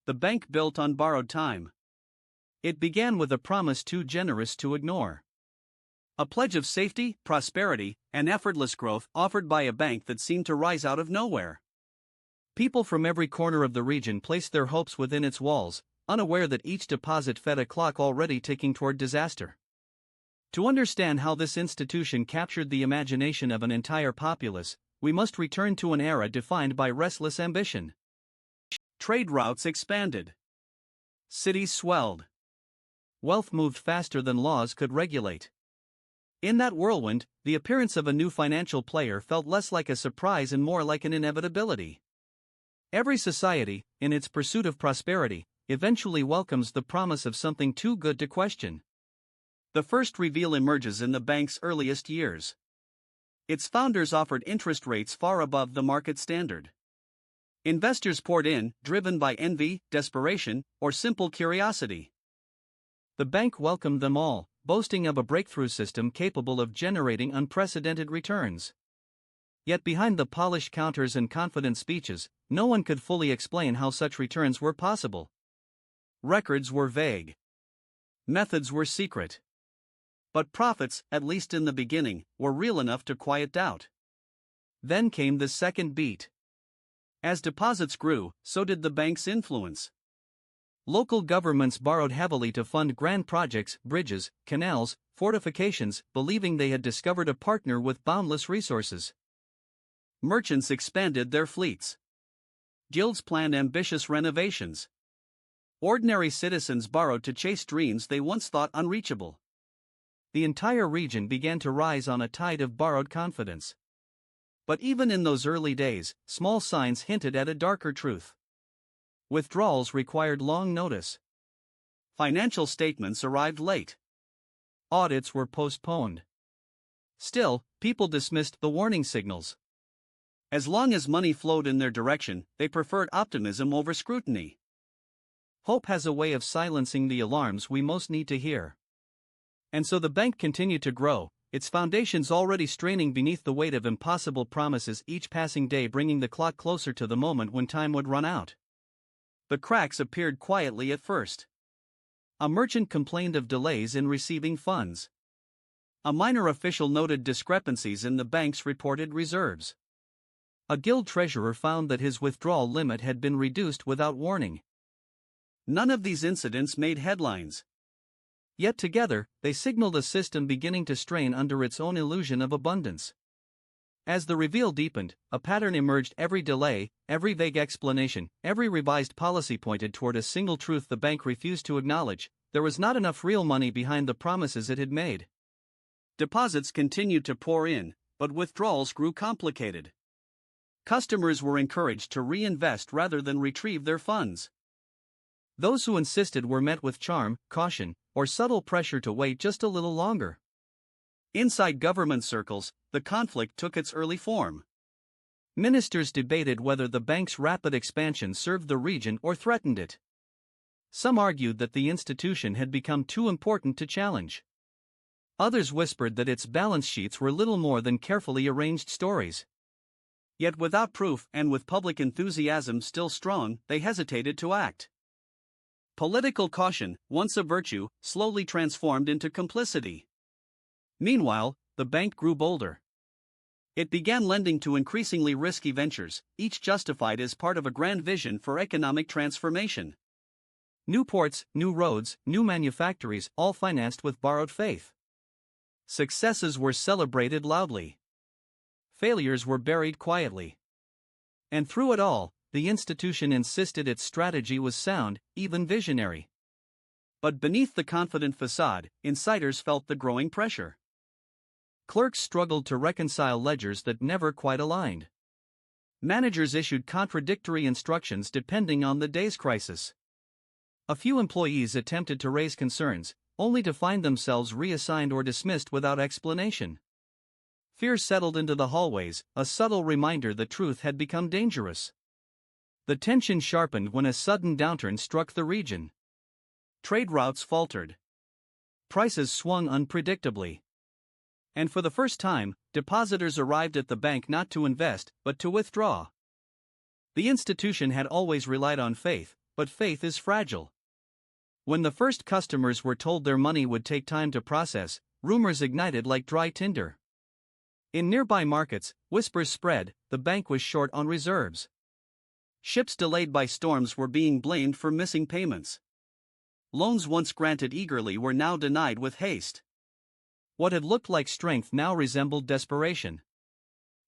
the bank built on borrowed time. It began with a promise too generous to ignore. A pledge of safety, prosperity, and effortless growth offered by a bank that seemed to rise out of nowhere. People from every corner of the region placed their hopes within its walls, unaware that each deposit fed a clock already ticking toward disaster. To understand how this institution captured the imagination of an entire populace, we must return to an era defined by restless ambition. Trade routes expanded. Cities swelled. Wealth moved faster than laws could regulate. In that whirlwind, the appearance of a new financial player felt less like a surprise and more like an inevitability. Every society, in its pursuit of prosperity, eventually welcomes the promise of something too good to question. The first reveal emerges in the bank's earliest years. Its founders offered interest rates far above the market standard. Investors poured in, driven by envy, desperation, or simple curiosity. The bank welcomed them all, boasting of a breakthrough system capable of generating unprecedented returns. Yet behind the polished counters and confident speeches, no one could fully explain how such returns were possible. Records were vague. Methods were secret. But profits, at least in the beginning, were real enough to quiet doubt. Then came the second beat. As deposits grew, so did the bank's influence. Local governments borrowed heavily to fund grand projects, bridges, canals, fortifications, believing they had discovered a partner with boundless resources. Merchants expanded their fleets. Guilds planned ambitious renovations. Ordinary citizens borrowed to chase dreams they once thought unreachable. The entire region began to rise on a tide of borrowed confidence. But even in those early days, small signs hinted at a darker truth. Withdrawals required long notice. Financial statements arrived late. Audits were postponed. Still, people dismissed the warning signals. As long as money flowed in their direction, they preferred optimism over scrutiny. Hope has a way of silencing the alarms we most need to hear. And so the bank continued to grow, its foundations already straining beneath the weight of impossible promises, each passing day bringing the clock closer to the moment when time would run out. The cracks appeared quietly at first. A merchant complained of delays in receiving funds. A minor official noted discrepancies in the bank's reported reserves. A guild treasurer found that his withdrawal limit had been reduced without warning. None of these incidents made headlines. Yet together, they signaled a system beginning to strain under its own illusion of abundance. As the reveal deepened, a pattern emerged: every delay, every vague explanation, every revised policy pointed toward a single truth the bank refused to acknowledge: there was not enough real money behind the promises it had made. Deposits continued to pour in, but withdrawals grew complicated. Customers were encouraged to reinvest rather than retrieve their funds. Those who insisted were met with charm, caution, or subtle pressure to wait just a little longer. Inside government circles, the conflict took its early form. Ministers debated whether the bank's rapid expansion served the region or threatened it. Some argued that the institution had become too important to challenge. Others whispered that its balance sheets were little more than carefully arranged stories. Yet without proof and with public enthusiasm still strong, they hesitated to act. Political caution, once a virtue, slowly transformed into complicity. Meanwhile, the bank grew bolder. It began lending to increasingly risky ventures, each justified as part of a grand vision for economic transformation. New ports, new roads, new manufactories, all financed with borrowed faith. Successes were celebrated loudly. Failures were buried quietly. And through it all, the institution insisted its strategy was sound, even visionary. But beneath the confident facade, insiders felt the growing pressure. Clerks struggled to reconcile ledgers that never quite aligned. Managers issued contradictory instructions depending on the day's crisis. A few employees attempted to raise concerns, only to find themselves reassigned or dismissed without explanation. Fear settled into the hallways, a subtle reminder the truth had become dangerous. The tension sharpened when a sudden downturn struck the region. Trade routes faltered. Prices swung unpredictably. And for the first time, depositors arrived at the bank not to invest, but to withdraw. The institution had always relied on faith, but faith is fragile. When the first customers were told their money would take time to process, rumors ignited like dry tinder. In nearby markets, whispers spread, the bank was short on reserves. Ships delayed by storms were being blamed for missing payments. Loans once granted eagerly were now denied with haste. What had looked like strength now resembled desperation.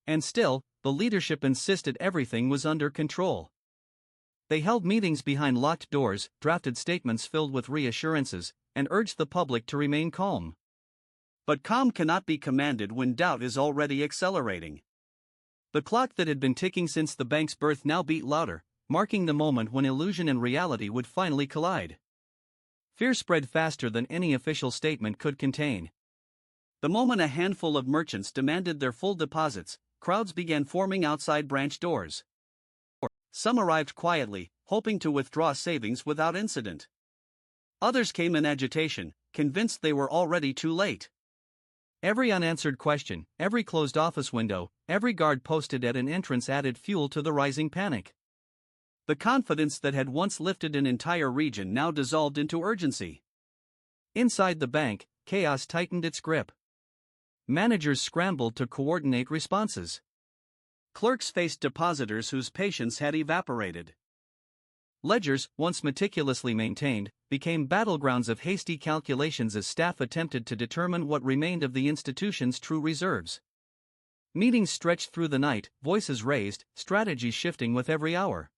And still, the leadership insisted everything was under control. They held meetings behind locked doors, drafted statements filled with reassurances, and urged the public to remain calm. But calm cannot be commanded when doubt is already accelerating. The clock that had been ticking since the bank's birth now beat louder, marking the moment when illusion and reality would finally collide. Fear spread faster than any official statement could contain. The moment a handful of merchants demanded their full deposits, crowds began forming outside branch doors. Some arrived quietly, hoping to withdraw savings without incident. Others came in agitation, convinced they were already too late. Every unanswered question, every closed office window, every guard posted at an entrance added fuel to the rising panic. The confidence that had once lifted an entire region now dissolved into urgency. Inside the bank, chaos tightened its grip. Managers scrambled to coordinate responses. Clerks faced depositors whose patience had evaporated. Ledgers, once meticulously maintained, became battlegrounds of hasty calculations as staff attempted to determine what remained of the institution's true reserves. Meetings stretched through the night, voices raised, strategies shifting with every hour.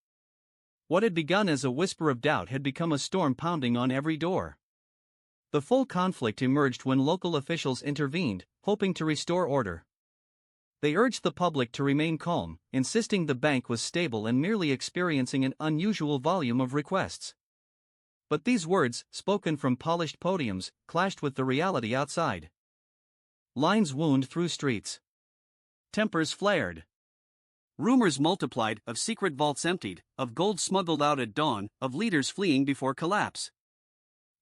What had begun as a whisper of doubt had become a storm pounding on every door. The full conflict emerged when local officials intervened, hoping to restore order. They urged the public to remain calm, insisting the bank was stable and merely experiencing an unusual volume of requests. But these words, spoken from polished podiums, clashed with the reality outside. Lines wound through streets. Tempers flared. Rumors multiplied, of secret vaults emptied, of gold smuggled out at dawn, of leaders fleeing before collapse.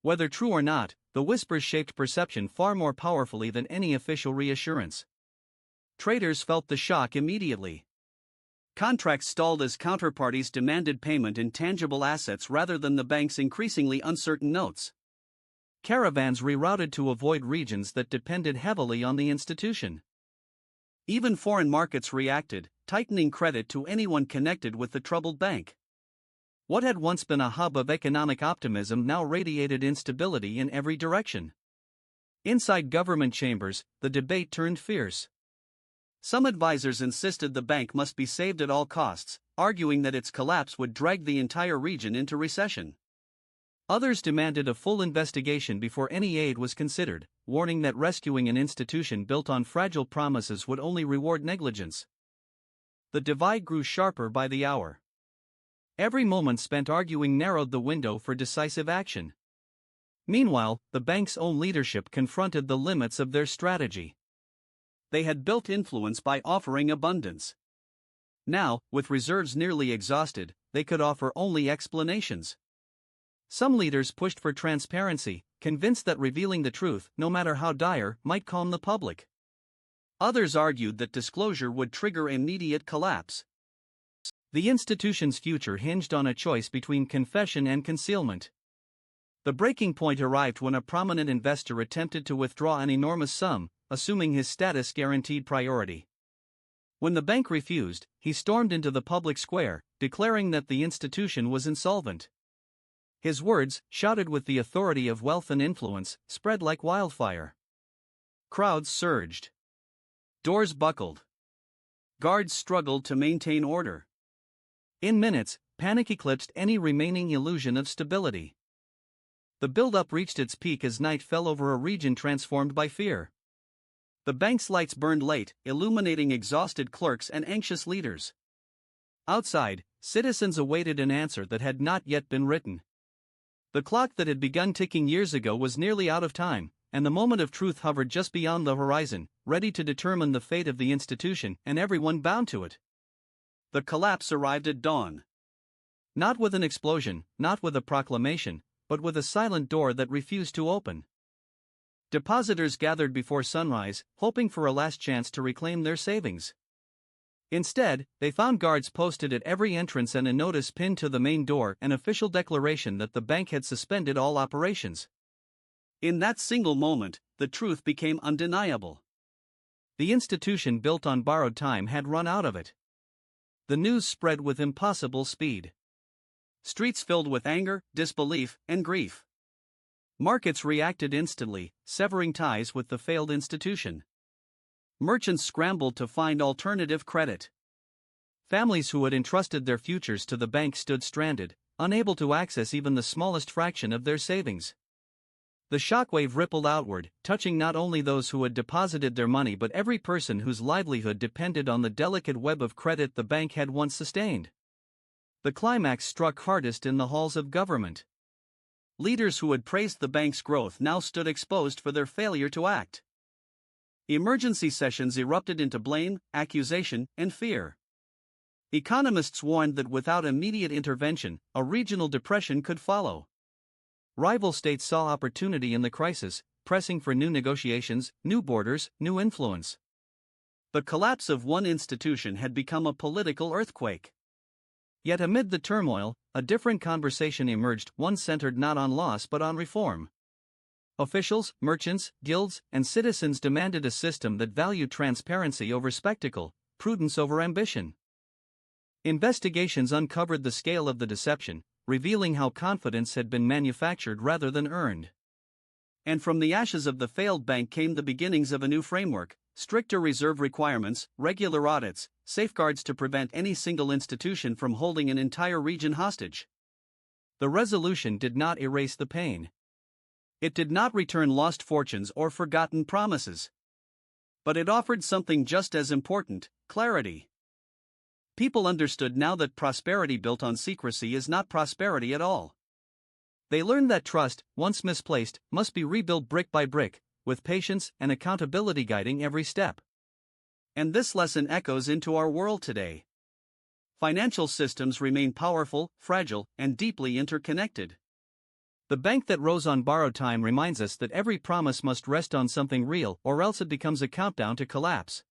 Whether true or not, the whispers shaped perception far more powerfully than any official reassurance. Traders felt the shock immediately. Contracts stalled as counterparties demanded payment in tangible assets rather than the bank's increasingly uncertain notes. Caravans rerouted to avoid regions that depended heavily on the institution. Even foreign markets reacted, tightening credit to anyone connected with the troubled bank. What had once been a hub of economic optimism now radiated instability in every direction. Inside government chambers, the debate turned fierce. Some advisors insisted the bank must be saved at all costs, arguing that its collapse would drag the entire region into recession. Others demanded a full investigation before any aid was considered, warning that rescuing an institution built on fragile promises would only reward negligence. The divide grew sharper by the hour. Every moment spent arguing narrowed the window for decisive action. Meanwhile, the bank's own leadership confronted the limits of their strategy. They had built influence by offering abundance. Now, with reserves nearly exhausted, they could offer only explanations. Some leaders pushed for transparency, convinced that revealing the truth, no matter how dire, might calm the public. Others argued that disclosure would trigger immediate collapse. The institution's future hinged on a choice between confession and concealment. The breaking point arrived when a prominent investor attempted to withdraw an enormous sum, assuming his status guaranteed priority. When the bank refused, he stormed into the public square, declaring that the institution was insolvent. His words, shouted with the authority of wealth and influence, spread like wildfire. Crowds surged. Doors buckled. Guards struggled to maintain order. In minutes, panic eclipsed any remaining illusion of stability. The build-up reached its peak as night fell over a region transformed by fear. The bank's lights burned late, illuminating exhausted clerks and anxious leaders. Outside, citizens awaited an answer that had not yet been written. The clock that had begun ticking years ago was nearly out of time, and the moment of truth hovered just beyond the horizon, ready to determine the fate of the institution and everyone bound to it. The collapse arrived at dawn. Not with an explosion, not with a proclamation, but with a silent door that refused to open. Depositors gathered before sunrise, hoping for a last chance to reclaim their savings. Instead, they found guards posted at every entrance and a notice pinned to the main door, an official declaration that the bank had suspended all operations. In that single moment, the truth became undeniable. The institution built on borrowed time had run out of it. The news spread with impossible speed. Streets filled with anger, disbelief, and grief. Markets reacted instantly, severing ties with the failed institution. Merchants scrambled to find alternative credit. Families who had entrusted their futures to the bank stood stranded, unable to access even the smallest fraction of their savings. The shockwave rippled outward, touching not only those who had deposited their money but every person whose livelihood depended on the delicate web of credit the bank had once sustained. The climax struck hardest in the halls of government. Leaders who had praised the bank's growth now stood exposed for their failure to act. Emergency sessions erupted into blame, accusation, and fear. Economists warned that without immediate intervention, a regional depression could follow. Rival states saw opportunity in the crisis, pressing for new negotiations, new borders, new influence. The collapse of one institution had become a political earthquake. Yet amid the turmoil, a different conversation emerged, one centered not on loss but on reform. Officials, merchants, guilds, and citizens demanded a system that valued transparency over spectacle, prudence over ambition. Investigations uncovered the scale of the deception, revealing how confidence had been manufactured rather than earned. And from the ashes of the failed bank came the beginnings of a new framework: stricter reserve requirements, regular audits, safeguards to prevent any single institution from holding an entire region hostage. The resolution did not erase the pain. It did not return lost fortunes or forgotten promises. But it offered something just as important: clarity. People understood now that prosperity built on secrecy is not prosperity at all. They learned that trust, once misplaced, must be rebuilt brick by brick, with patience and accountability guiding every step. And this lesson echoes into our world today. Financial systems remain powerful, fragile, and deeply interconnected. The bank that rose on borrowed time reminds us that every promise must rest on something real, or else it becomes a countdown to collapse.